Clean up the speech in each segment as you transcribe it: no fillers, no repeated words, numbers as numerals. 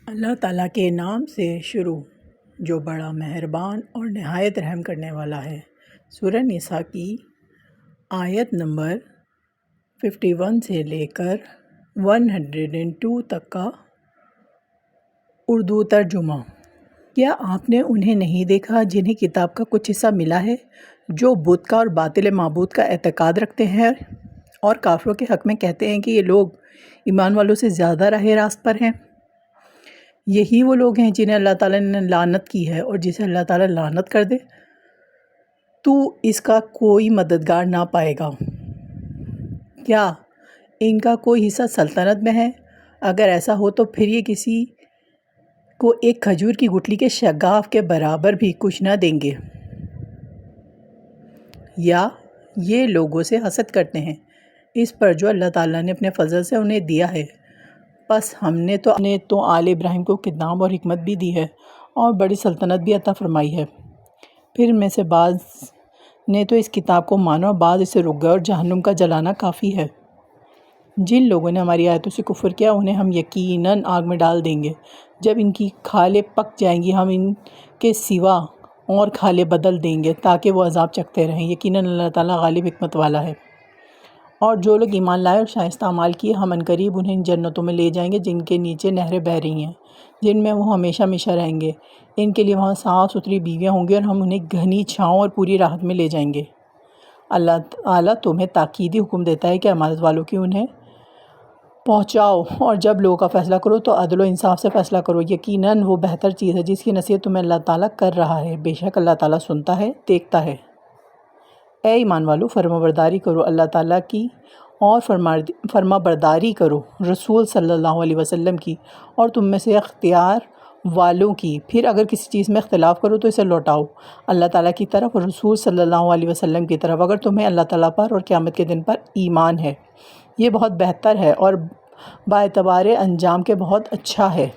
اللہ تعالیٰ کے نام سے شروع جو بڑا مہربان اور نہایت رحم کرنے والا ہے۔ سورہ نساء کی آیت نمبر 51 سے لے کر 102 تک کا اردو ترجمہ۔ کیا آپ نے انہیں نہیں دیکھا جنہیں کتاب کا کچھ حصہ ملا ہے، جو بت کا اور باطل معبود کا اعتقاد رکھتے ہیں اور کافروں کے حق میں کہتے ہیں کہ یہ لوگ ایمان والوں سے زیادہ راہ راست پر ہیں؟ یہی وہ لوگ ہیں جنہیں اللہ تعالیٰ نے لعنت کی ہے، اور جسے اللہ تعالیٰ لعنت کر دے تو اس کا کوئی مددگار نہ پائے گا۔ کیا ان کا کوئی حصہ سلطنت میں ہے؟ اگر ایسا ہو تو پھر یہ کسی کو ایک کھجور کی گٹھلی کے شگاف کے برابر بھی کچھ نہ دیں گے۔ یا یہ لوگوں سے حسد کرتے ہیں اس پر جو اللہ تعالیٰ نے اپنے فضل سے انہیں دیا ہے۔ پس ہم نے تو آل ابراہیم کو کتاب اور حکمت بھی دی ہے اور بڑی سلطنت بھی عطا فرمائی ہے۔ پھر میں سے بعض نے تو اس کتاب کو مانا اور بعض اسے رک گئے، اور جہنم کا جلانا کافی ہے۔ جن لوگوں نے ہماری آیتوں سے کفر کیا انہیں ہم یقیناً آگ میں ڈال دیں گے۔ جب ان کی کھالیں پک جائیں گی ہم ان کے سوا اور کھالیں بدل دیں گے تاکہ وہ عذاب چکھتے رہیں۔ یقیناً اللہ تعالیٰ غالب حکمت والا ہے۔ اور جو لوگ ایمان لائے اور شائستہ اعمال کیے ہم عنقریب انہیں ان جنتوں میں لے جائیں گے جن کے نیچے نہریں بہہ رہی ہیں، جن میں وہ ہمیشہ ہمیشہ رہیں گے۔ ان کے لیے وہاں صاف ستھری بیویاں ہوں گی اور ہم انہیں گھنی چھاؤں اور پوری راحت میں لے جائیں گے۔ اللہ تعالیٰ تمہیں تاکیدی حکم دیتا ہے کہ امانت والوں کی انہیں پہنچاؤ، اور جب لوگوں کا فیصلہ کرو تو عدل و انصاف سے فیصلہ کرو۔ یقیناً وہ بہتر چیز ہے جس کی نصیحت تمہیں اللہ تعالیٰ کر رہا ہے۔ بے شک اللہ تعالیٰ سنتا ہے، دیکھتا ہے۔ اے ایمان والو، فرما برداری کرو اللہ تعالیٰ کی اور فرما برداری کرو رسول صلی اللہ علیہ وسلم کی اور تم میں سے اختیار والوں کی۔ پھر اگر کسی چیز میں اختلاف کرو تو اسے لوٹاؤ اللہ تعالیٰ کی طرف اور رسول صلی اللہ علیہ وسلم کی طرف، اگر تمہیں اللہ تعالیٰ پر اور قیامت کے دن پر ایمان ہے۔ یہ بہت بہتر ہے اور باعتبار انجام کے بہت اچھا ہے۔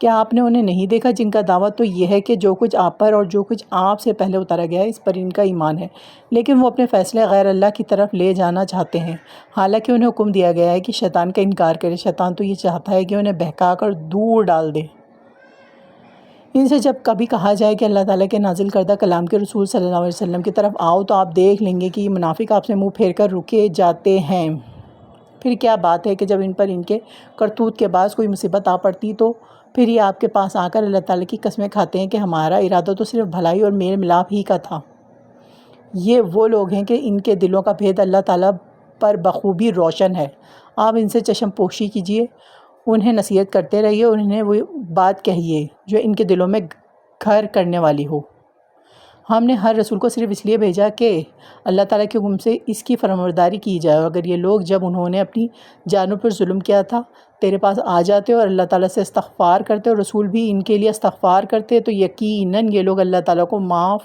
کیا آپ نے انہیں نہیں دیکھا جن کا دعویٰ تو یہ ہے کہ جو کچھ آپ پر اور جو کچھ آپ سے پہلے اتارا گیا ہے اس پر ان کا ایمان ہے، لیکن وہ اپنے فیصلے غیر اللہ کی طرف لے جانا چاہتے ہیں، حالانکہ انہیں حکم دیا گیا ہے کہ شیطان کا انکار کرے۔ شیطان تو یہ چاہتا ہے کہ انہیں بہکا کر دور ڈال دے۔ ان سے جب کبھی کہا جائے کہ اللہ تعالیٰ کے نازل کردہ کلام کے رسول صلی اللہ علیہ وسلم کی طرف آؤ تو آپ دیکھ لیں گے کہ یہ منافق آپ سے منہ پھیر کر رکے جاتے ہیں۔ پھر کیا بات ہے کہ جب ان پر ان کے کرتوت کے بعد کوئی مصیبت آ پڑتی تو پھر یہ آپ کے پاس آ کر اللہ تعالیٰ کی قسمیں کھاتے ہیں کہ ہمارا ارادہ تو صرف بھلائی اور میل ملاپ ہی کا تھا۔ یہ وہ لوگ ہیں کہ ان کے دلوں کا بھید اللہ تعالیٰ پر بخوبی روشن ہے۔ آپ ان سے چشم پوشی کیجیے، انہیں نصیحت کرتے رہیے اور انہیں وہ بات کہیے جو ان کے دلوں میں گھر کرنے والی ہو۔ ہم نے ہر رسول کو صرف اس لیے بھیجا کہ اللہ تعالیٰ کے حکم سے اس کی فرمانبرداری کی جائے، اور اگر یہ لوگ جب انہوں نے اپنی جانوں پر ظلم کیا تھا تیرے پاس آ جاتے اور اللہ تعالیٰ سے استغفار کرتے اور رسول بھی ان کے لیے استغفار کرتے تو یقیناً یہ لوگ اللہ تعالیٰ کو معاف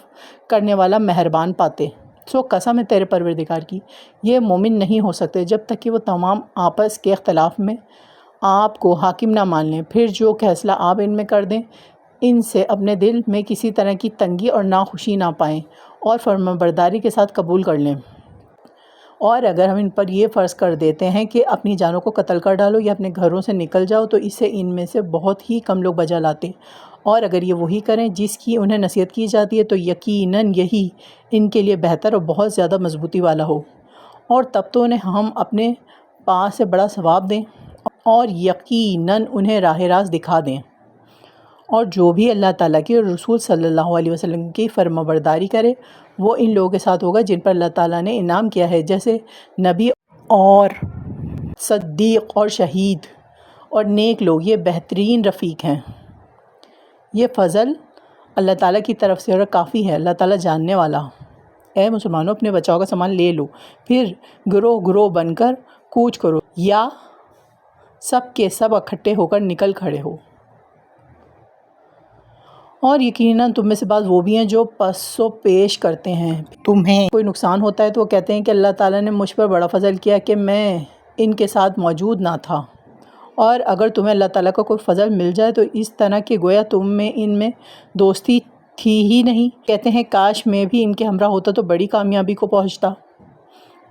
کرنے والا مہربان پاتے۔ سو قسم ہے تیرے پروردگار کی، یہ مومن نہیں ہو سکتے جب تک کہ وہ تمام آپس کے اختلاف میں آپ کو حاکم نہ مان لیں۔ پھر جو فیصلہ آپ ان میں کر دیں ان سے اپنے دل میں کسی طرح کی تنگی اور ناخوشی نہ پائیں اور فرمانبرداری کے ساتھ قبول کر لیں۔ اور اگر ہم ان پر یہ فرض کر دیتے ہیں کہ اپنی جانوں کو قتل کر ڈالو یا اپنے گھروں سے نکل جاؤ تو اس سے ان میں سے بہت ہی کم لوگ بجا لاتے، اور اگر یہ وہی کریں جس کی انہیں نصیحت کی جاتی ہے تو یقیناً یہی ان کے لیے بہتر اور بہت زیادہ مضبوطی والا ہو، اور تب تو انہیں ہم اپنے پاس سے بڑا ثواب دیں اور یقیناً انہیں راہ راست دکھا دیں۔ اور جو بھی اللہ تعالیٰ کی اور رسول صلی اللہ علیہ وسلم کی فرمانبرداری کرے وہ ان لوگوں کے ساتھ ہوگا جن پر اللہ تعالیٰ نے انعام کیا ہے، جیسے نبی اور صدیق اور شہید اور نیک لوگ، یہ بہترین رفیق ہیں۔ یہ فضل اللہ تعالیٰ کی طرف سے اور کافی ہے، اللہ تعالیٰ جاننے والا۔ اے مسلمانوں، اپنے بچاؤ کا سامان لے لو، پھر گروہ گروہ بن کر کوچ کرو یا سب کے سب اکٹھے ہو کر نکل کھڑے ہو۔ اور یقیناً تم میں سے بعض وہ بھی ہیں جو پس و پیش کرتے ہیں۔ تمہیں کوئی نقصان ہوتا ہے تو وہ کہتے ہیں کہ اللہ تعالیٰ نے مجھ پر بڑا فضل کیا کہ میں ان کے ساتھ موجود نہ تھا، اور اگر تمہیں اللہ تعالیٰ کا کوئی فضل مل جائے تو اس طرح کہ گویا تم میں ان میں دوستی تھی ہی نہیں۔ کہتے ہیں کاش میں بھی ان کے ہمراہ ہوتا تو بڑی کامیابی کو پہنچتا۔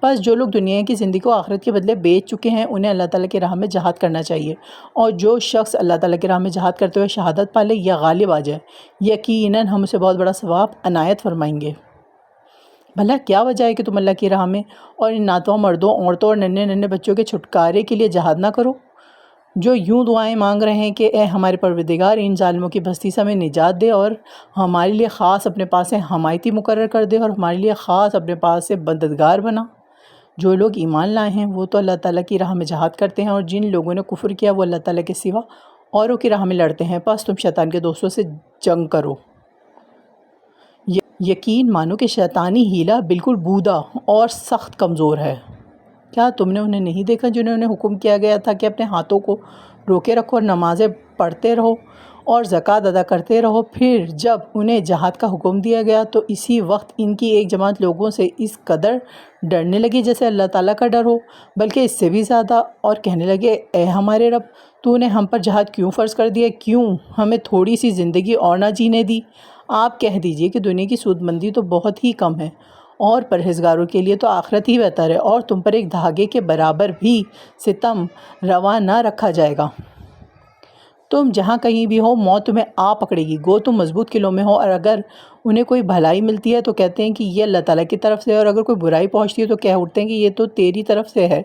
بس جو لوگ دنیا کی زندگی کو آخرت کے بدلے بیچ چکے ہیں انہیں اللہ تعالیٰ کی راہ میں جہاد کرنا چاہیے، اور جو شخص اللہ تعالیٰ کی راہ میں جہاد کرتے ہوئے شہادت پا لے یا غالب آ جائے یقیناً ہم اسے بہت بڑا ثواب عنایت فرمائیں گے۔ بھلا کیا وجہ ہے کہ تم اللہ کی راہ میں اور ان ناتواں مردوں، عورتوں اور ننھے ننھے بچوں کے چھٹکارے کے لیے جہاد نہ کرو، جو یوں دعائیں مانگ رہے ہیں کہ اے ہمارے پروردگار ان ظالموں کی بستی سے ہمیں نجات دے اور ہمارے لیے خاص اپنے پاس سے حمایتی مقرر کر دے اور ہمارے لیے خاص اپنے پاس سے مددگار بنا۔ جو لوگ ایمان لائے ہیں وہ تو اللہ تعالیٰ کی راہ میں جہاد کرتے ہیں، اور جن لوگوں نے کفر کیا وہ اللہ تعالیٰ کے سوا اوروں کی راہ میں لڑتے ہیں، پس تم شیطان کے دوستوں سے جنگ کرو۔ یقین مانو کہ شیطانی حیلہ بالکل بودا اور سخت کمزور ہے۔ کیا تم نے انہیں نہیں دیکھا جنہوں نے حکم کیا گیا تھا کہ اپنے ہاتھوں کو روکے رکھو اور نمازیں پڑھتے رہو اور زکوٰۃ ادا کرتے رہو، پھر جب انہیں جہاد کا حکم دیا گیا تو اسی وقت ان کی ایک جماعت لوگوں سے اس قدر ڈرنے لگی جیسے اللہ تعالیٰ کا ڈر ہو، بلکہ اس سے بھی زیادہ، اور کہنے لگے اے ہمارے رب، تو نے ہم پر جہاد کیوں فرض کر دیا، کیوں ہمیں تھوڑی سی زندگی اور نہ جینے دی؟ آپ کہہ دیجئے کہ دنیا کی سود مندی تو بہت ہی کم ہے اور پرہیزگاروں کے لیے تو آخرت ہی بہتر ہے، اور تم پر ایک دھاگے کے برابر بھی ستم روا نہ رکھا جائے گا۔ تم جہاں کہیں بھی ہو موت تمہیں آ پکڑے گی، گو تم مضبوط قلعوں میں ہو، اور اگر انہیں کوئی بھلائی ملتی ہے تو کہتے ہیں کہ یہ اللہ تعالیٰ کی طرف سے ہے، اور اگر کوئی برائی پہنچتی ہے تو کہہ اٹھتے ہیں کہ یہ تو تیری طرف سے ہے۔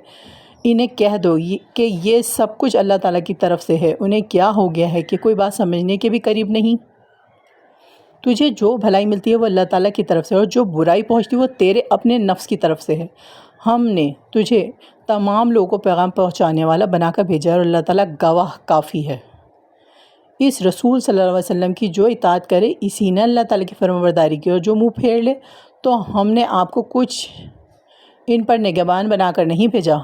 انہیں کہہ دو کہ یہ سب کچھ اللہ تعالیٰ کی طرف سے ہے، انہیں کیا ہو گیا ہے کہ کوئی بات سمجھنے کے بھی قریب نہیں؟ تجھے جو بھلائی ملتی ہے وہ اللہ تعالیٰ کی طرف سے، اور جو برائی پہنچتی ہے وہ تیرے اپنے نفس کی طرف سے ہے۔ ہم نے تجھے تمام لوگوں کو پیغام پہنچانے والا بنا کر بھیجا ہے، اور اللہ تعالیٰ گواہ کافی ہے۔ اس رسول صلی اللہ علیہ وسلم کی جو اطاعت کرے اسی نے اللہ تعالیٰ کی فرمانبرداری کی، اور جو منہ پھیر لے تو ہم نے آپ کو کچھ ان پر نگہبان بنا کر نہیں بھیجا۔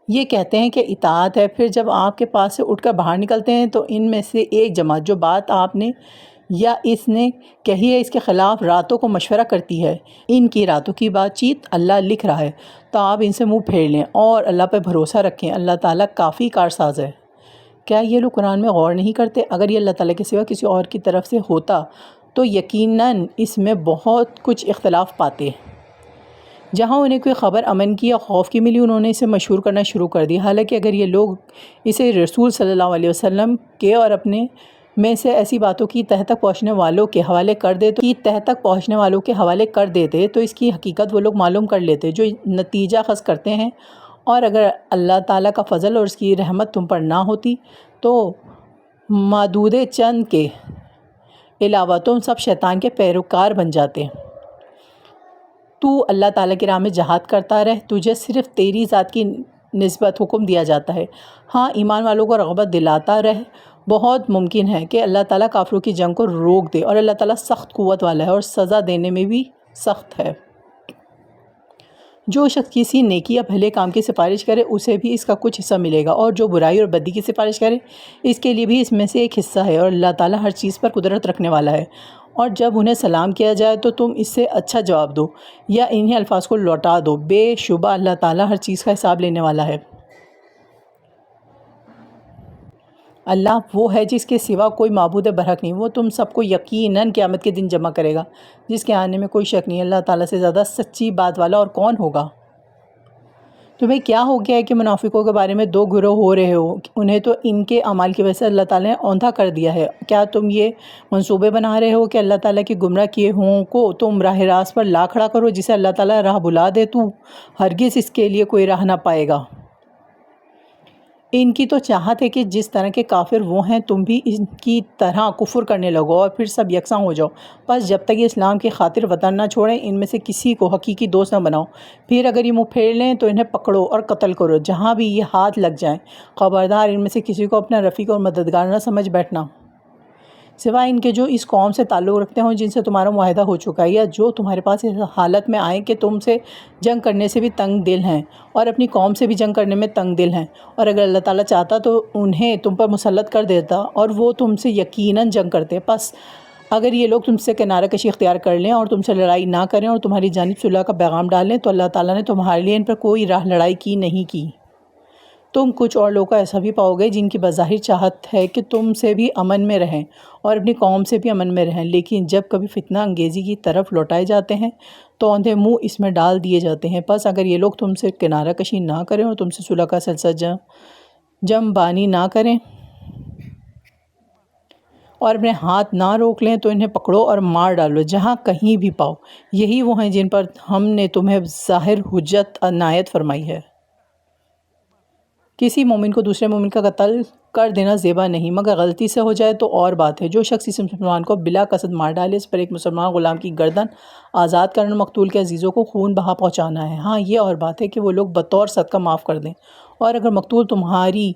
یہ کہتے ہیں کہ اطاعت ہے، پھر جب آپ کے پاس سے اٹھ کر باہر نکلتے ہیں تو ان میں سے ایک جماعت جو بات آپ نے یا اس نے کہی ہے اس کے خلاف راتوں کو مشورہ کرتی ہے۔ ان کی راتوں کی بات چیت اللہ لکھ رہا ہے، تو آپ ان سے منہ پھیر لیں اور اللہ پہ بھروسہ رکھیں، اللہ تعالیٰ کافی کارساز ہے۔ کیا یہ لوگ قرآن میں غور نہیں کرتے؟ اگر یہ اللہ تعالیٰ کے سوا کسی اور کی طرف سے ہوتا تو یقیناً اس میں بہت کچھ اختلاف پاتے۔ جہاں انہیں کوئی خبر امن کی یا خوف کی ملی انہوں نے اسے مشہور کرنا شروع کر دیا، حالانکہ اگر یہ لوگ اسے رسول صلی اللہ علیہ وسلم کے اور اپنے میں سے ایسی باتوں کی تہ تک پہنچنے والوں کے حوالے کر دیتے تو اس کی حقیقت وہ لوگ معلوم کر لیتے جو نتیجہ خاص کرتے ہیں، اور اگر اللہ تعالیٰ کا فضل اور اس کی رحمت تم پر نہ ہوتی تو معدود چند کے علاوہ تم سب شیطان کے پیروکار بن جاتے۔ تو اللہ تعالیٰ کی راہ میں جہاد کرتا رہ، تجھے صرف تیری ذات کی نسبت حکم دیا جاتا ہے۔ ہاں ایمان والوں کو رغبت دلاتا رہ، بہت ممکن ہے کہ اللہ تعالیٰ کافروں کی جنگ کو روک دے، اور اللہ تعالیٰ سخت قوت والا ہے اور سزا دینے میں بھی سخت ہے۔ جو شخص کسی نیکی یا بھلے کام کی سفارش کرے اسے بھی اس کا کچھ حصہ ملے گا، اور جو برائی اور بدی کی سفارش کرے اس کے لیے بھی اس میں سے ایک حصہ ہے، اور اللہ تعالیٰ ہر چیز پر قدرت رکھنے والا ہے۔ اور جب انہیں سلام کیا جائے تو تم اس سے اچھا جواب دو یا انہیں الفاظ کو لوٹا دو، بے شبہ اللہ تعالیٰ ہر چیز کا حساب لینے والا ہے۔ اللہ وہ ہے جس کے سوا کوئی معبود برحق نہیں، وہ تم سب کو یقیناً قیامت کے دن جمع کرے گا جس کے آنے میں کوئی شک نہیں۔ اللہ تعالیٰ سے زیادہ سچی بات والا اور کون ہوگا؟ تمہیں کیا ہو گیا ہے کہ منافقوں کے بارے میں دو گروہ ہو رہے ہو؟ انہیں تو ان کے اعمال کی وجہ سے اللہ تعالیٰ نے اوندھا کر دیا ہے۔ کیا تم یہ منصوبے بنا رہے ہو کہ اللہ تعالیٰ کی گمراہ کیے ہوں کو تم راہ راست پر لا کھڑا کرو؟ جسے اللہ تعالیٰ راہ بلا دے تو ہرگز اس کے لیے کوئی راہ نہ پائے گا۔ ان کی تو چاہت ہے کہ جس طرح کے کافر وہ ہیں تم بھی ان کی طرح کفر کرنے لگو اور پھر سب یکساں ہو جاؤ۔ بس جب تک یہ اسلام کی خاطر وطن نہ چھوڑیں ان میں سے کسی کو حقیقی دوست نہ بناؤ، پھر اگر یہ منہ پھیر لیں تو انہیں پکڑو اور قتل کرو جہاں بھی یہ ہاتھ لگ جائیں۔ خبردار ان میں سے کسی کو اپنا رفیق اور مددگار نہ سمجھ بیٹھنا، سوائے ان کے جو اس قوم سے تعلق رکھتے ہوں جن سے تمہارا معاہدہ ہو چکا ہے، یا جو تمہارے پاس اس حالت میں آئیں کہ تم سے جنگ کرنے سے بھی تنگ دل ہیں اور اپنی قوم سے بھی جنگ کرنے میں تنگ دل ہیں، اور اگر اللہ تعالیٰ چاہتا تو انہیں تم پر مسلط کر دیتا اور وہ تم سے یقیناً جنگ کرتے۔ پس اگر یہ لوگ تم سے کنارہ کشی اختیار کر لیں اور تم سے لڑائی نہ کریں اور تمہاری جانب صلح کا پیغام ڈالیں تو اللہ تعالیٰ نے تمہارے لیے ان پر کوئی راہ لڑائی کی نہیں کی۔ تم کچھ اور لوگوں کو ایسا بھی پاؤ گے جن کی بظاہر چاہت ہے کہ تم سے بھی امن میں رہیں اور اپنی قوم سے بھی امن میں رہیں، لیکن جب کبھی فتنہ انگیزی کی طرف لوٹائے جاتے ہیں تو اندھے منہ اس میں ڈال دیے جاتے ہیں۔ پس اگر یہ لوگ تم سے کنارہ کشی نہ کریں اور تم سے صلح کا سلسلہ جم بانی نہ کریں اور اپنے ہاتھ نہ روک لیں تو انہیں پکڑو اور مار ڈالو جہاں کہیں بھی پاؤ۔ یہی وہ ہیں جن پر ہم نے تمہیں ظاہر حجت عنایت فرمائی ہے۔ کسی مومن کو دوسرے مومن کا قتل کر دینا زیبا نہیں، مگر غلطی سے ہو جائے تو اور بات ہے۔ جو شخص اس مسلمان کو بلا قصد مار ڈالے، اس پر ایک مسلمان غلام کی گردن آزاد کرنا، مقتول کے عزیزوں کو خون بہا پہنچانا ہے۔ ہاں، یہ اور بات ہے کہ وہ لوگ بطور صدقہ معاف کر دیں، اور اگر مقتول تمہاری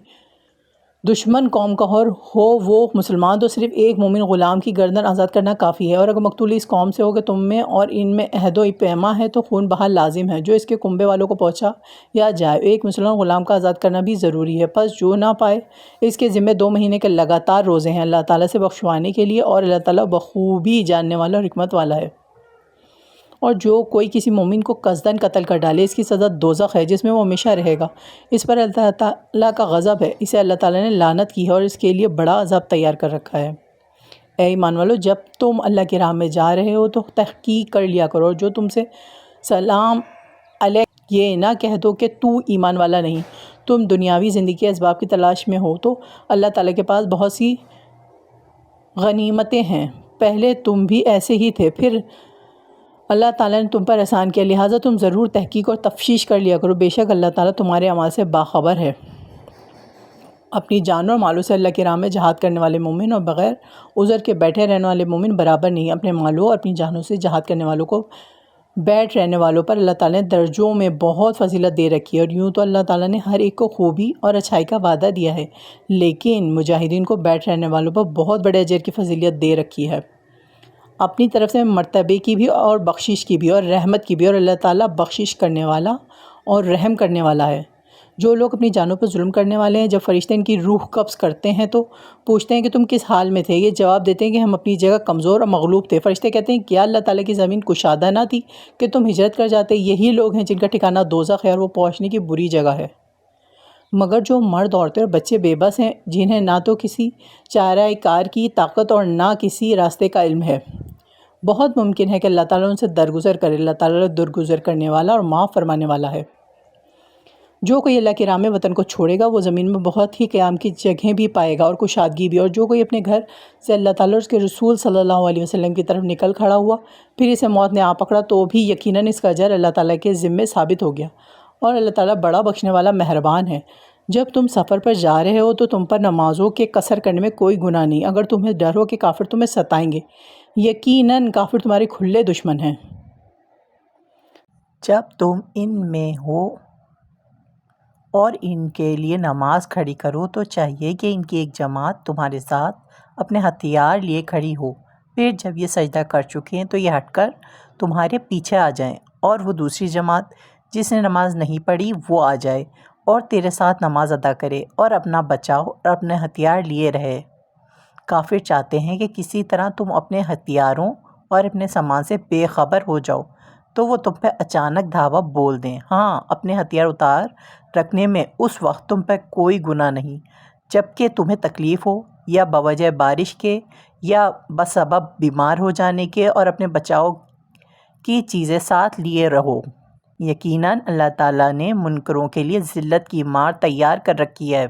دشمن قوم کا ہو وہ مسلمان تو صرف ایک مومن غلام کی گردن آزاد کرنا کافی ہے، اور اگر مقتول اس قوم سے ہو کہ تم میں اور ان میں عہد و پیما ہے تو خون بہا لازم ہے جو اس کے کنبے والوں کو پہنچا یا جائے۔ ایک مسلمان غلام کا آزاد کرنا بھی ضروری ہے۔ پس جو نہ پائے، اس کے ذمہ 2 مہینے کے لگاتار روزے ہیں اللہ تعالیٰ سے بخشوانے کے لیے، اور اللہ تعالیٰ بخوبی جاننے والا اور حکمت والا ہے۔ اور جو کوئی کسی مومن کو قصداً قتل کر ڈالے، اس کی سزا دوزخ ہے جس میں وہ ہمیشہ رہے گا۔ اس پر اللہ تعالیٰ کا غضب ہے، اسے اللہ تعالیٰ نے لعنت کی ہے اور اس کے لیے بڑا عذاب تیار کر رکھا ہے۔ اے ایمان والو، جب تم اللہ کی راہ میں جا رہے ہو تو تحقیق کر لیا کرو، جو تم سے سلام علیک یہ نہ کہہ دو کہ تو ایمان والا نہیں۔ تم دنیاوی زندگی کے اسباب کی تلاش میں ہو تو اللہ تعالیٰ کے پاس بہت سی غنیمتیں ہیں، پہلے تم بھی ایسے ہی تھے، پھر اللہ تعالیٰ نے تم پر احسان کیا، لہٰذا تم ضرور تحقیق اور تفتیش کر لیا کرو، بے شک اللہ تعالیٰ تمہارے اعمال سے باخبر ہے۔ اپنی جانوں اور مالوں سے اللہ کی راہ میں جہاد کرنے والے مومن اور بغیر عذر کے بیٹھے رہنے والے مومن برابر نہیں۔ اپنے مالوں اور اپنی جانوں سے جہاد کرنے والوں کو بیٹھ رہنے والوں پر اللہ تعالیٰ نے درجوں میں بہت فضیلت دے رکھی ہے، اور یوں تو اللہ تعالیٰ نے ہر ایک کو خوبی اور اچھائی کا وعدہ دیا ہے، لیکن مجاہدین کو بیٹھ رہنے والوں پر بہت بڑے اجر کی فضیلت دے رکھی ہے، اپنی طرف سے مرتبے کی بھی اور بخشش کی بھی اور رحمت کی بھی، اور اللہ تعالیٰ بخشش کرنے والا اور رحم کرنے والا ہے۔ جو لوگ اپنی جانوں پر ظلم کرنے والے ہیں، جب فرشتے ان کی روح قبض کرتے ہیں تو پوچھتے ہیں کہ تم کس حال میں تھے؟ یہ جواب دیتے ہیں کہ ہم اپنی جگہ کمزور اور مغلوب تھے۔ فرشتے کہتے ہیں کیا اللہ تعالیٰ کی زمین کشادہ نہ تھی کہ تم ہجرت کر جاتے؟ یہی لوگ ہیں جن کا ٹھکانہ دوزخ ہے اور وہ پہنچنے کی بری جگہ ہے۔ مگر جو مرد، عورتیں اور بچے بے بس ہیں، جنہیں نہ تو کسی چارہ کار کی طاقت اور نہ کسی راستے کا علم ہے، بہت ممکن ہے کہ اللہ تعالیٰ ان سے درگزر کرے۔ اللہ تعالیٰ درگزر کرنے والا اور معاف فرمانے والا ہے۔ جو کوئی اللہ کی راہ میں وطن کو چھوڑے گا وہ زمین میں بہت ہی قیام کی جگہیں بھی پائے گا اور کشادگی بھی، اور جو کوئی اپنے گھر سے اللہ تعالیٰ اور اس کے رسول صلی اللہ علیہ وسلم کی طرف نکل کھڑا ہوا پھر اسے موت نے آ پکڑا تو بھی یقیناً اس کا اجر اللہ تعالیٰ کے ذمے ثابت ہو گیا، اور اللہ تعالیٰ بڑا بخشنے والا مہربان ہے۔ جب تم سفر پر جا رہے ہو تو تم پر نمازوں کے قصر کرنے میں کوئی گناہ نہیں، اگر تمہیں ڈر ہو کہ کافر تمہیں ستائیں گے، یقیناً کافر تمہارے کھلے دشمن ہیں۔ جب تم ان میں ہو اور ان کے لیے نماز کھڑی کرو تو چاہیے کہ ان کی ایک جماعت تمہارے ساتھ اپنے ہتھیار لیے کھڑی ہو، پھر جب یہ سجدہ کر چکے ہیں تو یہ ہٹ کر تمہارے پیچھے آ جائیں، اور وہ دوسری جماعت جس نے نماز نہیں پڑھی وہ آ جائے اور تیرے ساتھ نماز ادا کرے اور اپنا بچاؤ اور اپنے ہتھیار لیے رہے۔ کافر چاہتے ہیں کہ کسی طرح تم اپنے ہتھیاروں اور اپنے سامان سے بے خبر ہو جاؤ تو وہ تم پہ اچانک دھاوا بول دیں۔ ہاں، اپنے ہتھیار اتار رکھنے میں اس وقت تم پہ کوئی گناہ نہیں جبکہ تمہیں تکلیف ہو، یا بوجہ بارش کے، یا بسبب بیمار ہو جانے کے، اور اپنے بچاؤ کی چیزیں ساتھ لیے رہو۔ یقیناً اللہ تعالیٰ نے منکروں کے لیے ذلت کی مار تیار کر رکھی ہے۔